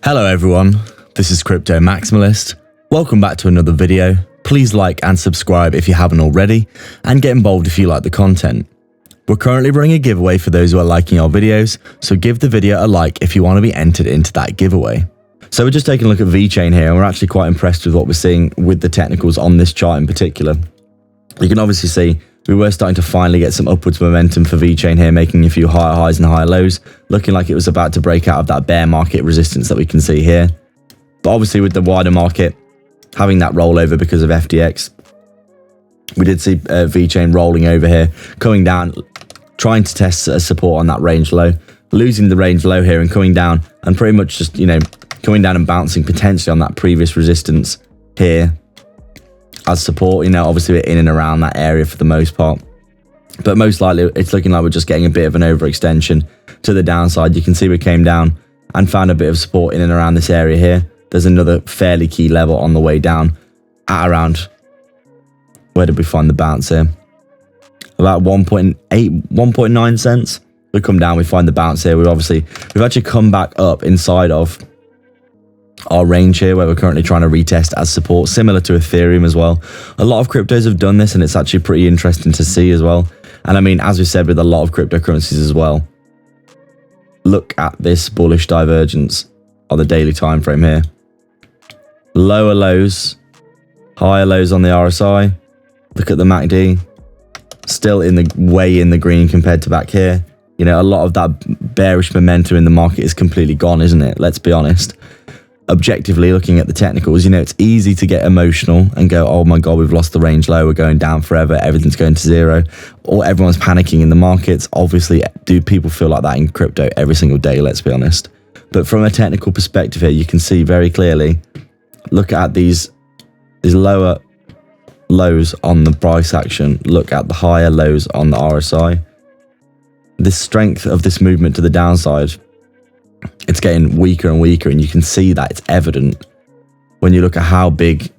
Hello everyone, this is Crypto Maximalist. Welcome back to another video. Please like and subscribe if you haven't already, and get involved if you like the content. We're currently running a giveaway for those who are liking our videos, so give the video a like if you want to be entered into that giveaway. So we're just taking a look at VeChain here, and we're actually quite impressed with what we're seeing with the technicals on this chart in particular. You can obviously see we were starting to finally get some upwards momentum for VeChain here, making a few higher highs and higher lows, looking like it was about to break out of that bear market resistance that we can see here. But obviously with the wider market having that rollover because of FTX, we did see VeChain rolling over here, coming down, trying to test a support on that range low, losing the range low here and coming down and pretty much just, coming down and bouncing potentially on that previous resistance here as support. Obviously we're in and around that area for the most part, but most likely it's looking like we're just getting a bit of an overextension to the downside. You can see we came down and found a bit of support in and around this area here. There's another fairly key level on the way down at around, where did we find the bounce here? About 1.9 cents. We come down, we find the bounce here. We've actually come back up inside of our range here, where we're currently trying to retest as support, similar to Ethereum as well. A lot of cryptos have done this, and it's actually pretty interesting to see as well. And I mean, as we said, with a lot of cryptocurrencies as well, look at this bullish divergence on the daily time frame here. Lower lows, higher lows on the RSI. Look at the MACD, still way in the green compared to back here. A lot of that bearish momentum in the market is completely gone, isn't it? Let's be honest. Objectively looking at the technicals, it's easy to get emotional and go, oh my god, we've lost the range low, we're going down forever, everything's going to zero, or everyone's panicking in the markets. Obviously, do people feel like that in crypto every single day? Let's be honest. But from a technical perspective here, you can see very clearly, look at these lower lows on the price action, look at the higher lows on the RSI. The strength of this movement to the downside, it's getting weaker and weaker, and you can see that it's evident when you look at how big,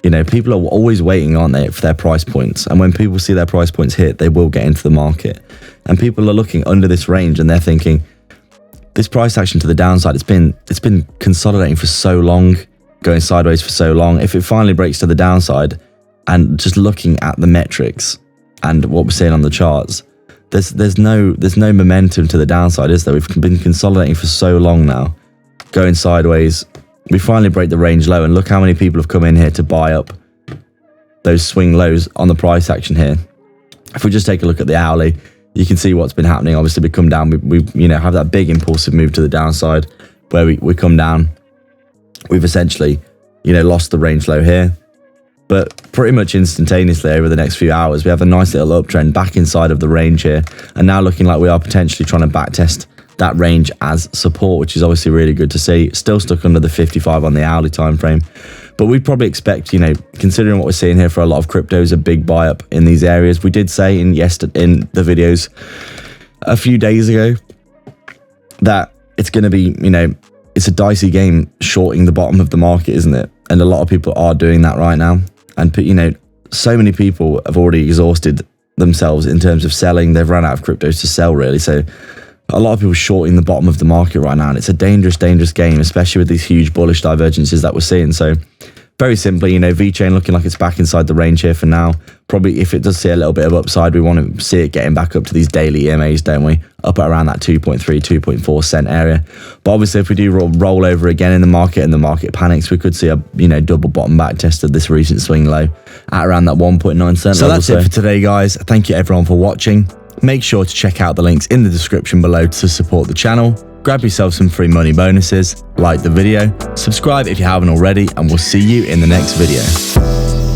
people are always waiting, aren't they, for their price points, and when people see their price points hit, they will get into the market. And people are looking under this range and they're thinking, this price action to the downside, it's been consolidating for so long, going sideways for so long. If it finally breaks to the downside, and just looking at the metrics and what we're seeing on the charts, there's no momentum to the downside, is there? We've been consolidating for so long now, going sideways. We finally break the range low, and look how many people have come in here to buy up those swing lows on the price action here. If we just take a look at the hourly, you can see what's been happening. Obviously we come down, we have that big impulsive move to the downside where we come down. We've essentially lost the range low here, but pretty much instantaneously over the next few hours, we have a nice little uptrend back inside of the range here, and now looking like we are potentially trying to backtest that range as support, which is obviously really good to see. Still stuck under the 55 on the hourly time frame, but we'd probably expect, considering what we're seeing here for a lot of cryptos, a big buy up in these areas. We did say in the videos a few days ago that it's going to be, it's a dicey game shorting the bottom of the market, isn't it? And a lot of people are doing that right now. And, so many people have already exhausted themselves in terms of selling. They've run out of cryptos to sell, really. So a lot of people shorting the bottom of the market right now. And it's a dangerous, dangerous game, especially with these huge bullish divergences that we're seeing. So very simply, VeChain looking like it's back inside the range here for now. Probably if it does see a little bit of upside, we want to see it getting back up to these daily EMAs, don't we? Up at around that 2.3, 2.4 cent area. But obviously if we do roll over again in the market and the market panics, we could see a double bottom back test of this recent swing low at around that 1.9 cent. So that's it for today, guys. Thank you everyone for watching. Make sure to check out the links in the description below to support the channel. Grab yourself some free money bonuses, like the video, subscribe if you haven't already, and we'll see you in the next video.